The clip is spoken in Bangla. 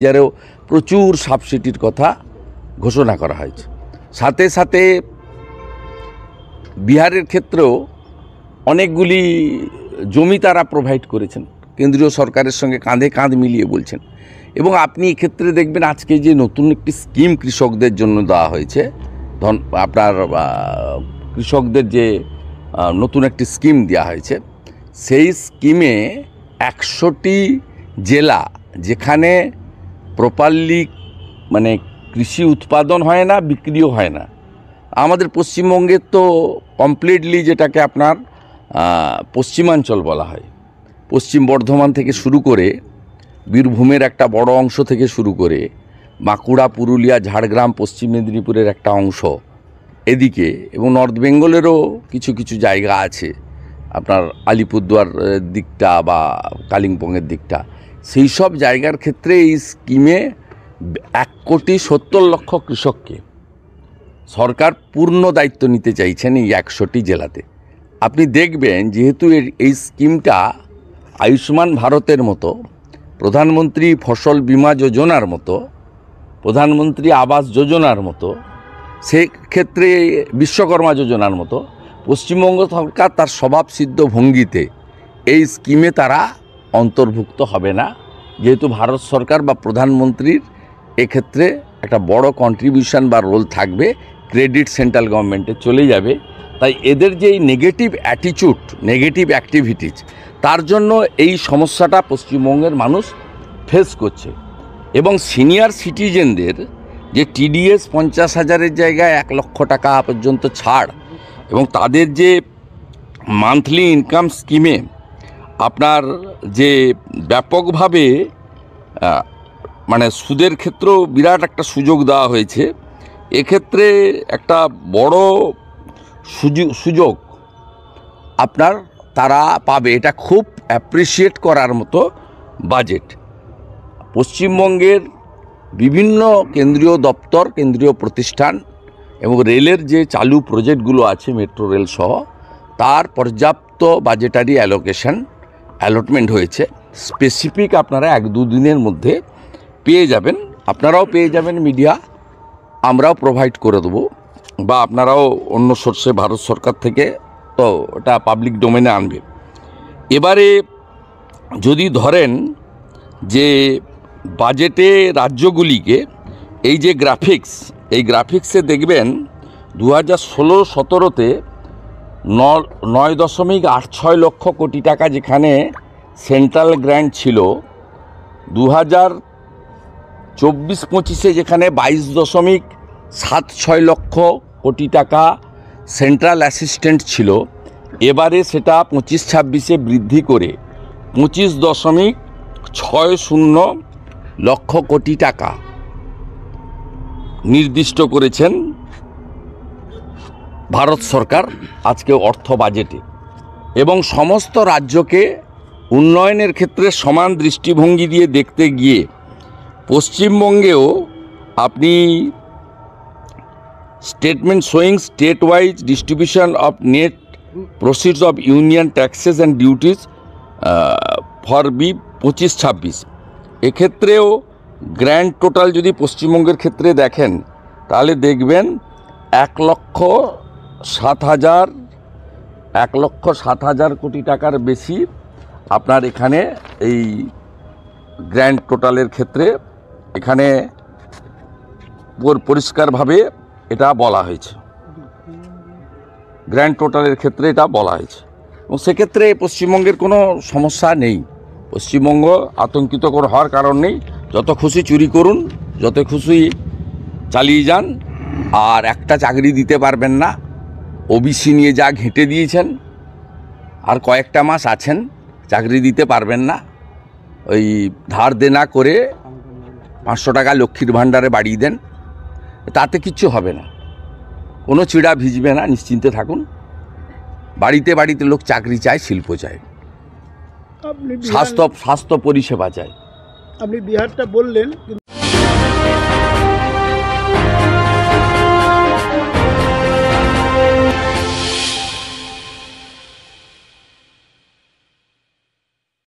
বাজারেও প্রচুর সাবসিডির কথা ঘোষণা করা হয়েছে। সাথে সাথে বিহারের ক্ষেত্রেও অনেকগুলি জমি তারা প্রোভাইড করেছেন, কেন্দ্রীয় সরকারের সঙ্গে কাঁধে কাঁধ মিলিয়ে বলছেন। এবং আপনি এক্ষেত্রে দেখবেন আজকে যে নতুন একটি স্কিম কৃষকদের জন্য দেওয়া হয়েছে, আপনার কৃষকদের যে নতুন একটি স্কিম দেওয়া হয়েছে, সেই স্কিমে 100টি জেলা যেখানে প্রপারলি মানে কৃষি উৎপাদন হয় না, বিক্রিও হয় না। আমাদের পশ্চিমবঙ্গের তো কমপ্লিটলি যেটাকে আপনার পশ্চিমাঞ্চল বলা হয়, পশ্চিম বর্ধমান থেকে শুরু করে বীরভূমের একটা বড় অংশ থেকে শুরু করে বাঁকুড়া, পুরুলিয়া, ঝাড়গ্রাম, পশ্চিম মেদিনীপুরের একটা অংশ এদিকে, এবং নর্থ বেঙ্গলেরও কিছু কিছু জায়গা আছে, আপনার আলিপুরদুয়ার দিকটা বা কালিম্পংয়ের দিকটা, সেই সব জায়গার ক্ষেত্রে এই স্কিমে 1,70,00,000 কৃষককে সরকার পূর্ণ দায়িত্ব নিতে চাইছেন এই 100টি জেলাতে। আপনি দেখবেন যেহেতু এই স্কিমটা আয়ুষ্মান ভারতের মতো, প্রধানমন্ত্রী ফসল বীমা যোজনার মতো, প্রধানমন্ত্রী আবাস যোজনার মতো, সেক্ষেত্রে বিশ্বকর্মা যোজনার মতো, পশ্চিমবঙ্গ সরকার তার স্বভাবসিদ্ধ ভঙ্গিতে এই স্কিমে তারা অন্তর্ভুক্ত হবে না, যেহেতু ভারত সরকার বা প্রধানমন্ত্রীর এক্ষেত্রে একটা বড় কন্ট্রিবিউশন বা রোল থাকবে, ক্রেডিট সেন্ট্রাল গভর্নমেন্টে চলে যাবে। তাই এদের যে এই নেগেটিভ অ্যাটিচিউড, নেগেটিভ অ্যাক্টিভিটিজ, তার জন্য এই সমস্যাটা পশ্চিমবঙ্গের মানুষ ফেস করছে। এবং সিনিয়র সিটিজেনদের যে টিডিএস 50,000-এর জায়গায় 1,00,000 টাকা পর্যন্ত ছাড়, এবং তাদের যে মান্থলি ইনকাম স্কিমে আপনার যে ব্যাপকভাবে মানে সুদের ক্ষেত্রেও বিরাট একটা সুযোগ দেওয়া হয়েছে, এক্ষেত্রে একটা বড় সুযোগ আপনার তারা পাবে। এটা খুব অ্যাপ্রিসিয়েট করার মতো বাজেট। পশ্চিমবঙ্গের বিভিন্ন কেন্দ্রীয় দপ্তর, কেন্দ্রীয় প্রতিষ্ঠান এবং রেলের যে চালু প্রজেক্টগুলো আছে, মেট্রো রেল সহ, তার পর্যাপ্ত বাজেটারি অ্যালটমেন্ট হয়েছে। স্পেসিফিক আপনারা 1-2 দিনের মধ্যে পেয়ে যাবেন, আপনারাও পেয়ে যাবেন, মিডিয়া আমরাও প্রোভাইড করে দেবো, বা আপনারাও অন্য সোর্সে ভারত সরকার থেকে তো ওটা পাবলিক ডোমেনে আনবে। এবারে যদি ধরেন যে বাজেটে রাজ্যগুলিকে এই যে গ্রাফিক্স, এই গ্রাফিক্সে দেখবেন 2016-17-তে 9.86 লক্ষ কোটি টাকা যেখানে সেন্ট্রাল গ্র্যান্ট ছিল, 2024-25-এ যেখানে 22.76 লক্ষ কোটি টাকা সেন্ট্রাল অ্যাসিস্ট্যান্ট ছিল, এবারে সেটা 25-26-এ বৃদ্ধি করে 25.60 লক্ষ কোটি টাকা নির্দিষ্ট করেছেন ভারত সরকার আজকে অর্থ বাজেটে। এবং সমস্ত রাজ্যকে উন্নয়নের ক্ষেত্রে সমান দৃষ্টিভঙ্গি দিয়ে দেখতে গিয়ে পশ্চিমবঙ্গেও আপনি statement showing state wise distribution of net proceeds of union taxes and duties for 25-26, এক্ষেত্রেও গ্র্যান্ড টোটাল যদি পশ্চিমবঙ্গের ক্ষেত্রে দেখেন তাহলে দেখবেন 1,07,000 কোটি টাকার বেশি আপনার এখানে এই গ্র্যান্ড টোটালের ক্ষেত্রে এখানে পরিষ্কারভাবে এটা বলা হয়েছে, গ্র্যান্ড টোটালের ক্ষেত্রে এটা বলা হয়েছে। এবং সেক্ষেত্রে পশ্চিমবঙ্গের কোনো সমস্যা নেই, পশ্চিমবঙ্গ আতঙ্কিত হওয়ার কারণ নেই। যত খুশি চুরি করুন, যত খুশি চালিয়ে যান, আর একটা চাকরি দিতে পারবেন না। ওবিসি নিয়ে যা ঘেঁটে দিয়েছেন, আর কয়েকটা মাস আছেন, চাকরি দিতে পারবেন না। ওই ধার দেনা করে 500 টাকা লক্ষ্মীর ভাণ্ডারে বাড়িয়ে দেন, তাতে কিচ্ছু হবে না, কোনো চিড়া ভিজবে না, নিশ্চিন্তে থাকুন। বাড়িতে বাড়িতে লোক চাকরি চায়, শিল্প চায়, স্বাস্থ্য পরিষেবা চায়। আপনি বিহারটা বললেন।